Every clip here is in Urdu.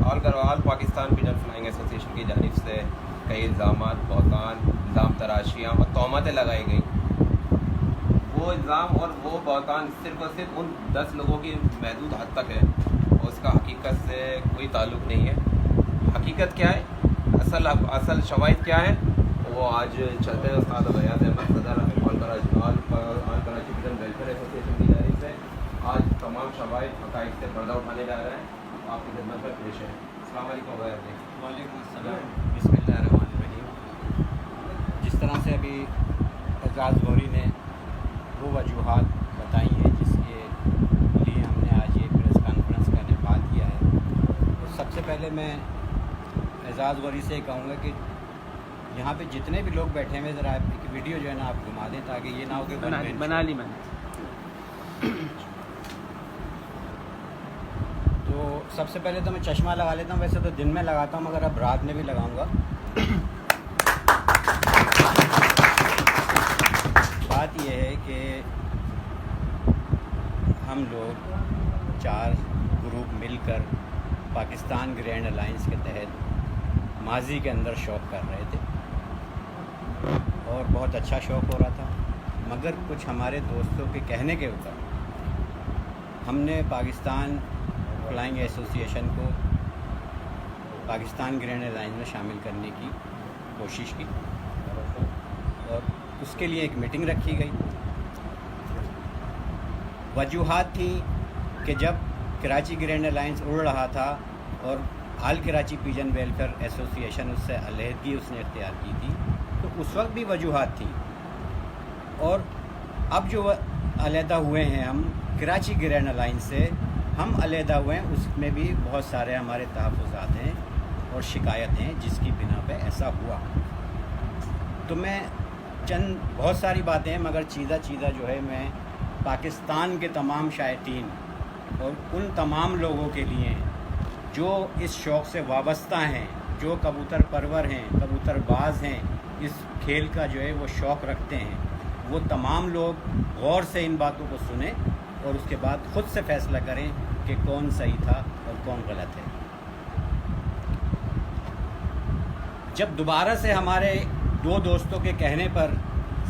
آل پاکستان پیجن فلائنگ ایسوسیشن کی جانب سے کئی الزامات، بہتان، الزام تراشیاں اور تہمتیں لگائی گئیں. وہ الزام اور وہ بہتان صرف اور صرف ان 10 لوگوں کی محدود حد تک ہے اور اس کا حقیقت سے کوئی تعلق نہیں ہے. حقیقت کیا ہے، اصل شواہد کیا ہے، وہ آج چلتے ہیں. استاد غیاث احمد صدر آل کراچی پیجن ویلفیئر ایسوسیشن کی جانب سے آج تمام شواہد حقائق سے پردہ اٹھانے جا رہے ہیں. آپ کی خدمت پر پیش ہے. السلام علیکم غیاث جی. وعلیکم السلام. بسم اللہ الرحمن الرحیم. جس طرح سے ابھی اعزاز غوری نے وہ وجوہات بتائی ہیں جس کے لیے ہم نے آج یہ پریس کانفرنس کا انعقاد کیا ہے، تو سب سے پہلے میں اعزاز غوری سے کہوں گا کہ یہاں پہ جتنے بھی لوگ بیٹھے ہوئے ذرا ایک ویڈیو جو ہے نا آپ گھما دیں تاکہ یہ نہ ہو کہ بنا لی میں نے. تو سب سے پہلے تو میں چشمہ لگا لیتا ہوں، ویسے تو دن میں لگاتا ہوں مگر اب رات میں بھی لگاؤں گا. بات یہ ہے کہ ہم لوگ 4 گروپ مل کر پاکستان گرینڈ الائنس کے تحت ماضی کے اندر شوق کر رہے تھے اور بہت اچھا شوق ہو رہا تھا، مگر کچھ ہمارے دوستوں کے کہنے کے اوپر ہم نے پاکستان فلائنگ ایسوسیشن کو پاکستان گرینڈ الائنس میں شامل کرنے کی کوشش کی اور اس کے لیے ایک میٹنگ رکھی گئی. وجوہات تھیں کہ جب کراچی گرینڈ الائنس اڑ رہا تھا اور آل کراچی پیجن ویلفیئر ایسوسیشن اس سے علیحدگی اس نے اختیار کی تھی، تو اس وقت بھی وجوہات تھیں. اور اب جو علیحدہ ہوئے ہیں ہم کراچی گرینڈ الائنس سے، ہم علیحدہ ہوئے ہیں، اس میں بھی بہت سارے ہمارے تحفظات ہیں اور شکایت ہیں جس کی بنا پہ ایسا ہوا. تو میں بہت ساری باتیں ہیں مگر چیزہ جو ہے میں پاکستان کے تمام شائقین اور ان تمام لوگوں کے لیے جو اس شوق سے وابستہ ہیں، جو کبوتر پرور ہیں، کبوتر باز ہیں، اس کھیل کا جو ہے وہ شوق رکھتے ہیں، وہ تمام لوگ غور سے ان باتوں کو سنیں اور اس کے بعد خود سے فیصلہ کریں کہ کون صحیح تھا اور کون غلط ہے. جب دوبارہ سے ہمارے 2 دوستوں کے کہنے پر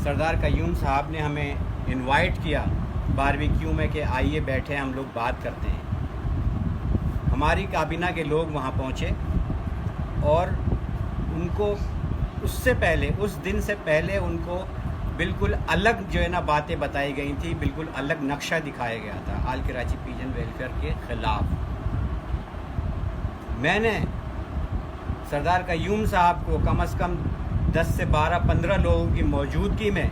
سردار قیوم صاحب نے ہمیں انوائٹ کیا باربیکیو میں کہ آئیے بیٹھے ہم لوگ بات کرتے ہیں، ہماری کابینہ کے لوگ وہاں پہنچے اور ان کو اس دن سے پہلے ان کو بالکل الگ جو ہے نا باتیں بتائی گئی تھی، بالکل الگ نقشہ دکھایا گیا تھا آل کراچی پیجن ویلفیئر کے خلاف. میں نے سردار قیوم صاحب کو کم از کم 10 سے 12-15 لوگوں کی موجودگی میں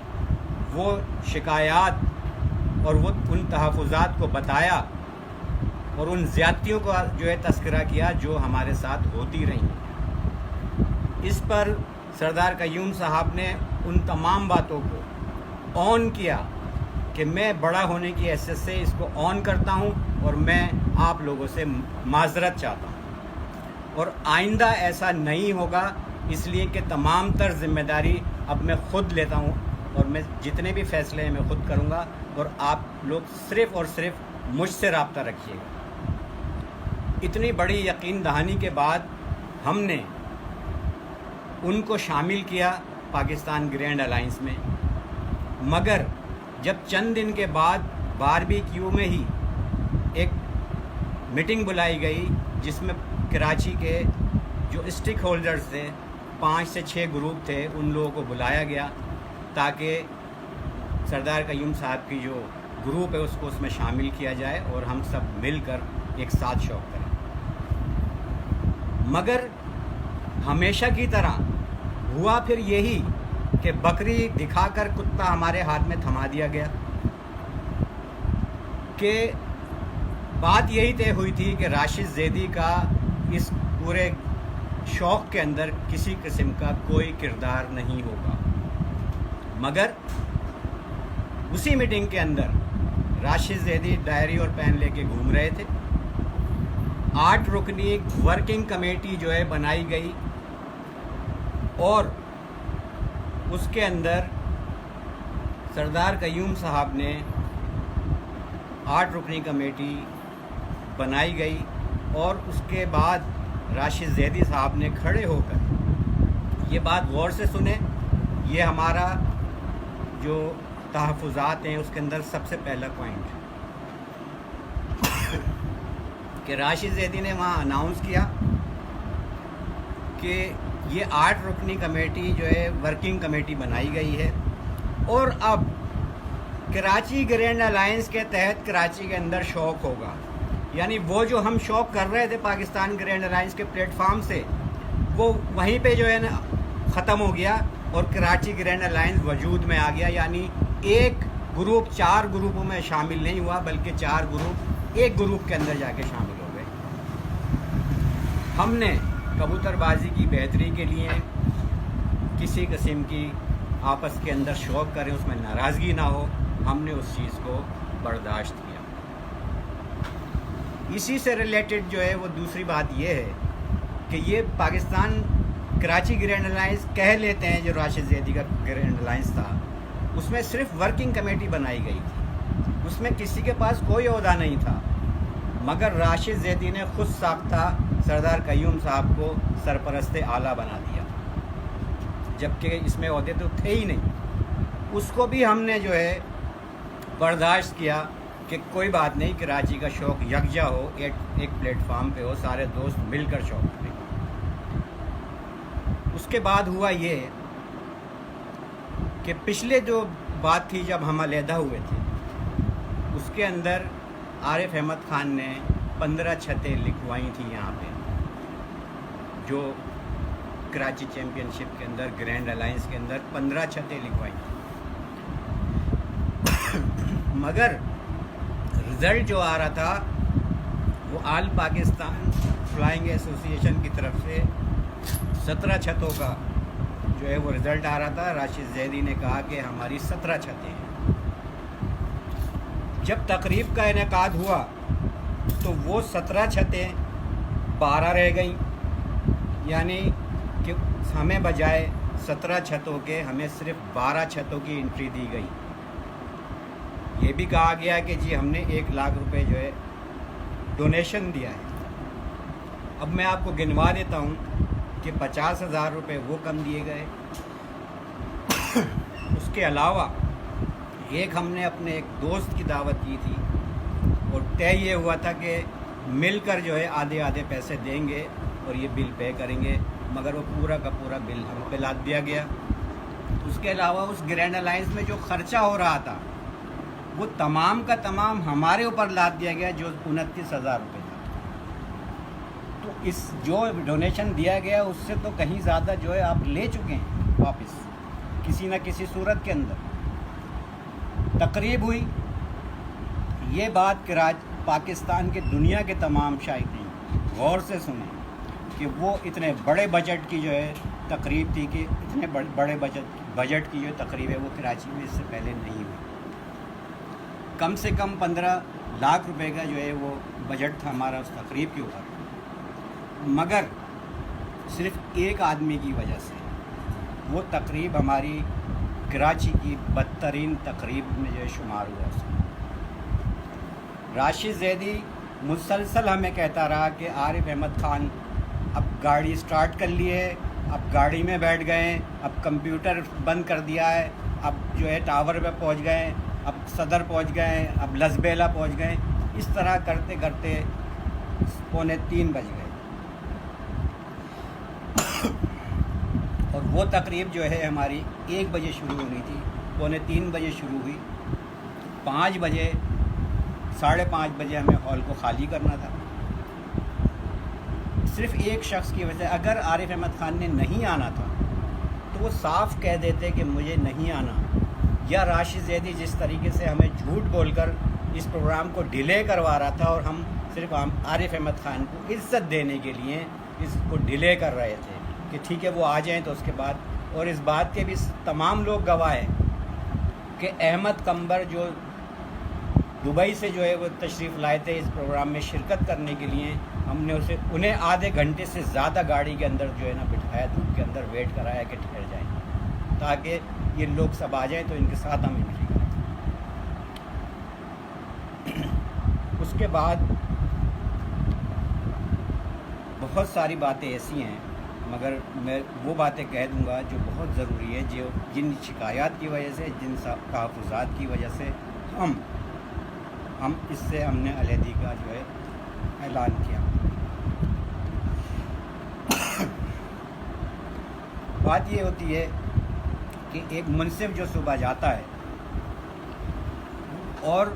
وہ شکایات اور وہ ان تحفظات کو بتایا اور ان زیادتیوں کا جو ہے تذکرہ کیا جو ہمارے ساتھ ہوتی رہی. اس پر سردار قیوم صاحب نے ان تمام باتوں کو آن کیا کہ میں بڑا ہونے کی حیثیت سے اس کو آن کرتا ہوں اور میں آپ لوگوں سے معذرت چاہتا ہوں اور آئندہ ایسا نہیں ہوگا، اس لیے کہ تمام تر ذمہ داری اب میں خود لیتا ہوں اور میں جتنے بھی فیصلے ہیں میں خود کروں گا اور آپ لوگ صرف اور صرف مجھ سے رابطہ رکھیے گا. اتنی بڑی یقین دہانی کے بعد ہم نے ان کو شامل کیا پاکستان گرینڈ الائنس میں، مگر جب چند دن کے بعد باربیکیو میں ہی ایک میٹنگ بلائی گئی جس میں کراچی کے جو اسٹیک ہولڈرز تھے 5 سے 6 گروپ تھے، ان لوگوں کو بلایا گیا تاکہ سردار قیوم صاحب کی جو گروپ ہے اس کو اس میں شامل کیا جائے اور ہم سب مل کر ایک ساتھ شوق کریں. مگر ہمیشہ کی طرح ہوا پھر یہی کہ بکری دکھا کر کتا ہمارے ہاتھ میں تھما دیا گیا کہ بات یہی طے ہوئی تھی کہ راشد زیدی کا اس پورے شوق کے اندر کسی قسم کا کوئی کردار نہیں ہوگا. مگر اسی میٹنگ کے اندر راشد زیدی ڈائری اور پین لے کے گھوم رہے تھے. 8 رکنی ورکنگ کمیٹی جو ہے بنائی گئی اور اس کے اندر سردار قیوم صاحب نے 8 رکنی کمیٹی بنائی گئی اور اس کے بعد راشد زیدی صاحب نے کھڑے ہو کر یہ بات غور سے سنیں. یہ ہمارا جو تحفظات ہیں اس کے اندر سب سے پہلا پوائنٹ کہ راشد زیدی نے وہاں اناؤنس کیا کہ یہ 8 رکنی کمیٹی جو ہے ورکنگ کمیٹی بنائی گئی ہے اور اب کراچی گرینڈ الائنس کے تحت کراچی کے اندر شوق ہوگا. یعنی وہ جو ہم شوق کر رہے تھے پاکستان گرینڈ الائنس کے پلیٹ فارم سے وہ وہیں پہ جو ہے نا ختم ہو گیا اور کراچی گرینڈ الائنس وجود میں آ گیا. یعنی ایک گروپ 4 گروپوں میں شامل نہیں ہوا بلکہ 4 گروپ ایک گروپ کے اندر جا کے شامل ہو گئے. ہم نے کبوتر بازی کی بہتری کے لیے کسی قسم کی آپس کے اندر شوق کریں اس میں ناراضگی نہ ہو, ہم نے اس چیز کو برداشت کیا. اسی سے ریلیٹڈ جو ہے وہ دوسری بات یہ ہے کہ یہ پاکستان کراچی گرینڈ الائنس کہہ لیتے ہیں جو راشد زیدی کا گرینڈ الائنس تھا اس میں صرف ورکنگ کمیٹی بنائی گئی تھی, اس میں کسی کے پاس کوئی عہدہ نہیں تھا, مگر راشد زیدی نے خود ساختہ سردار قیوم صاحب کو سرپرست اعلیٰ بنا دیا جبکہ اس میں عہدے تو تھے ہی نہیں. اس کو بھی ہم نے جو ہے برداشت کیا کہ کوئی بات نہیں, کراچی کا شوق یکجا ہو, ایک پلیٹ فارم پہ ہو, سارے دوست مل کر شوق کریں. اس کے بعد ہوا یہ کہ پچھلے جو بات تھی جب ہم علیحدہ ہوئے تھے اس کے اندر عارف احمد خان نے 15 چھتیں لکھوائی تھیں یہاں پہ جو کراچی چیمپئن شپ کے اندر گرینڈ الائنس کے اندر 15 چھتیں لکھوائی تھیں. مگر رزلٹ جو آ رہا تھا وہ آل پاکستان فلائنگ ایسوسی ایشن کی طرف سے 17 چھتوں کا جو ہے وہ رزلٹ آ رہا تھا. راشد زیدی نے کہا کہ ہماری 17 چھتیں ہیں. جب تقریب کا انعقاد ہوا تو وہ 17 چھتیں 12 رہ گئیں, یعنی کہ ہمیں بجائے 17 چھتوں کے ہمیں صرف 12 چھتوں کی انٹری دی گئی. یہ بھی کہا گیا کہ جی ہم نے 1 لاکھ روپے جو ہے ڈونیشن دیا ہے. اب میں آپ کو گنوا دیتا ہوں کہ 50,000 روپے وہ کم دیے گئے. اس کے علاوہ ایک ہم نے اپنے ایک دوست کی دعوت کی تھی اور طے یہ ہوا تھا کہ مل کر جو ہے آدھے آدھے پیسے دیں گے اور یہ بل پے کریں گے, مگر وہ پورا کا پورا بل ہم پہ لاد دیا گیا. اس کے علاوہ اس گرینڈ الائنس میں جو خرچہ ہو رہا تھا وہ تمام کا تمام ہمارے اوپر لاد دیا گیا جو 29,000 روپے تھا. تو اس جو ڈونیشن دیا گیا اس سے تو کہیں زیادہ جو ہے آپ لے چکے ہیں واپس کسی نہ کسی صورت کے اندر. تقریب ہوئی, یہ بات پاکستان کے دنیا کے تمام شائقین غور سے سنیں کہ وہ اتنے بڑے بجٹ کی جو ہے تقریب تھی کہ اتنے بڑے بجٹ کی جو تقریب ہے وہ کراچی میں اس سے پہلے نہیں ہوئی. کم سے کم 15 لاکھ روپے کا جو ہے وہ بجٹ تھا ہمارا اس تقریب کے اوپر, مگر صرف ایک آدمی کی وجہ سے وہ تقریب ہماری کراچی کی بدترین تقریب میں جو ہے شمار ہوا. راشد زیدی مسلسل ہمیں کہتا رہا کہ عارف احمد خان اب گاڑی سٹارٹ کر لی ہے, اب گاڑی میں بیٹھ گئے ہیں, اب کمپیوٹر بند کر دیا ہے, اب جو ہے ٹاور پہ پہنچ گئے ہیں, اب صدر پہنچ گئے ہیں, اب لزبیلا پہنچ گئے ہیں. اس طرح کرتے کرتے 2:45 بج گئے اور وہ تقریب جو ہے ہماری 1 بجے شروع ہونی تھی, 2:45 بجے شروع ہوئی. 5 بجے 5:30 بجے ہمیں ہال کو خالی کرنا تھا. صرف ایک شخص کی وجہ, اگر عارف احمد خان نے نہیں آنا تھا تو وہ صاف کہہ دیتے کہ مجھے نہیں آنا, یا راشد زیدی جس طریقے سے ہمیں جھوٹ بول کر اس پروگرام کو ڈیلے کروا رہا تھا اور ہم صرف عارف احمد خان کو عزت دینے کے لیے اس کو ڈیلے کر رہے تھے کہ ٹھیک ہے وہ آ جائیں تو اس کے بعد. اور اس بات کے بھی تمام لوگ گواہ ہیں کہ احمد قمبر جو دبئی سے جو ہے وہ تشریف لائے تھے اس پروگرام میں شرکت کرنے کے لیے, ہم نے انہیں آدھے گھنٹے سے زیادہ گاڑی کے اندر جو ہے نا بٹھایا, دھوپ کے اندر ویٹ کرایا کہ ٹھہر جائیں تاکہ یہ لوگ سب آ جائیں تو ان کے ساتھ ہم انٹری کریں. اس کے بعد بہت ساری باتیں ایسی ہیں، مگر میں وہ باتیں کہہ دوں گا جو بہت ضروری ہے، جو جن شکایات کی وجہ سے، جن تحفظات کی وجہ سے ہم اس سے ہم نے علیحدگی کا جو ہے اعلان کیا۔ بات یہ ہوتی ہے کہ ایک منصف جو صبح جاتا ہے اور